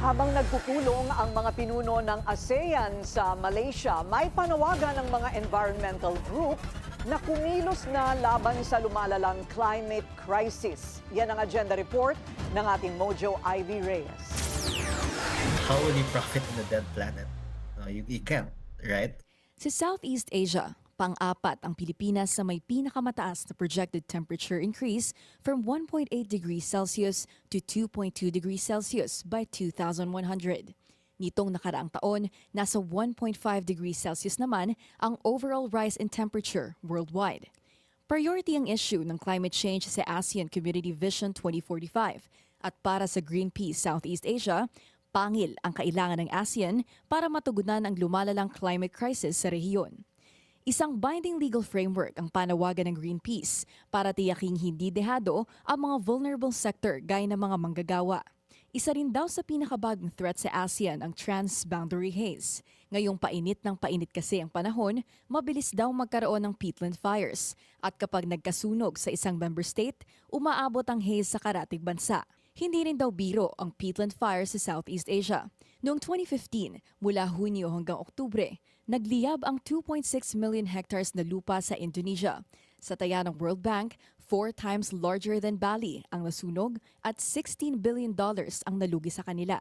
Habang nagpupulong ang mga pinuno ng ASEAN sa Malaysia, may panawagan ng mga environmental group na kumilos na laban sa lumalalang climate crisis. Yan ang agenda report ng ating Mojo Ivy Reyes. How will you profit in a dead planet? You can't, right? Sa Southeast Asia, pang-apat ang Pilipinas sa may pinakamataas na projected temperature increase from 1.8 degrees Celsius to 2.2 degrees Celsius by 2100. Nitong nakaraang taon, nasa 1.5 degrees Celsius naman ang overall rise in temperature worldwide. Priority ang issue ng climate change sa ASEAN Community Vision 2045 at para sa Greenpeace Southeast Asia, pangil ang kailangan ng ASEAN para matugunan ang lumalalang climate crisis sa rehiyon. Isang binding legal framework ang panawagan ng Greenpeace para tiyaking hindi dehado ang mga vulnerable sector gaya ng mga manggagawa. Isa rin daw sa pinakabagong threat sa ASEAN ang transboundary haze. Ngayong painit ng painit kasi ang panahon, mabilis daw magkaroon ng peatland fires. At kapag nagkasunog sa isang member state, umaabot ang haze sa karatig bansa. Hindi rin daw biro ang peatland fire sa Southeast Asia. Noong 2015, mula Hunyo hanggang Oktubre, nagliyab ang 2.6 million hectares na lupa sa Indonesia. Sa taya ng World Bank, 4 times larger than Bali ang nasunog at $16 billion ang nalugi sa kanila.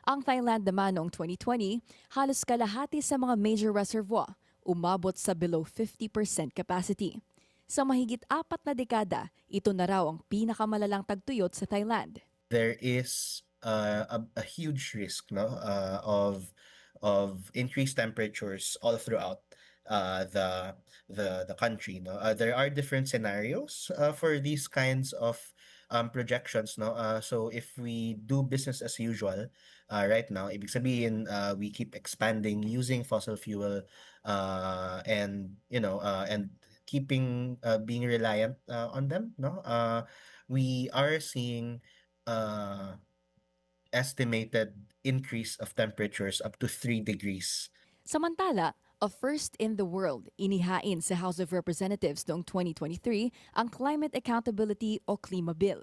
Ang Thailand naman noong 2020, halos kalahati sa mga major reservoir, umabot sa below 50% capacity. Sa mahigit 4 na dekada, ito na raw ang pinakamalalang tagtuyot sa Thailand. There is a huge risk, no, of increased temperatures all throughout the country. No, there are different scenarios for these kinds of projections. No, so if we do business as usual right now, ibig sabihin we keep expanding using fossil fuel and and keeping being reliant on them. No, we are seeing estimated increase of temperatures up to 3 degrees. Samantala, a first in the world, inihain sa House of Representatives noong 2023 ang Climate Accountability o CLIMA Bill.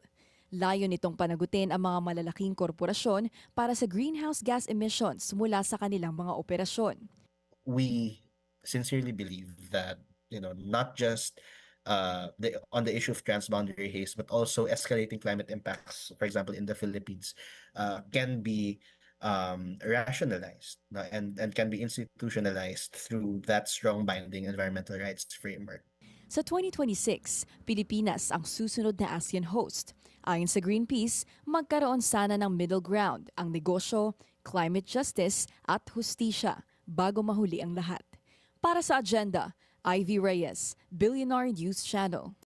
Layo nitong panagutin ang mga malalaking korporasyon para sa greenhouse gas emissions mula sa kanilang mga operasyon. We sincerely believe that, not just on the issue of transboundary haze, but also escalating climate impacts, for example, in the Philippines, can be rationalized and can be institutionalized through that strong binding environmental rights framework. Sa 2026, Pilipinas ang susunod na ASEAN host. Ayon sa Greenpeace, magkaroon sana ng middle ground ang negosyo, climate justice at hustisya bago mahuli ang lahat. Para sa agenda, Ivy Reyes, Billionaire News Channel.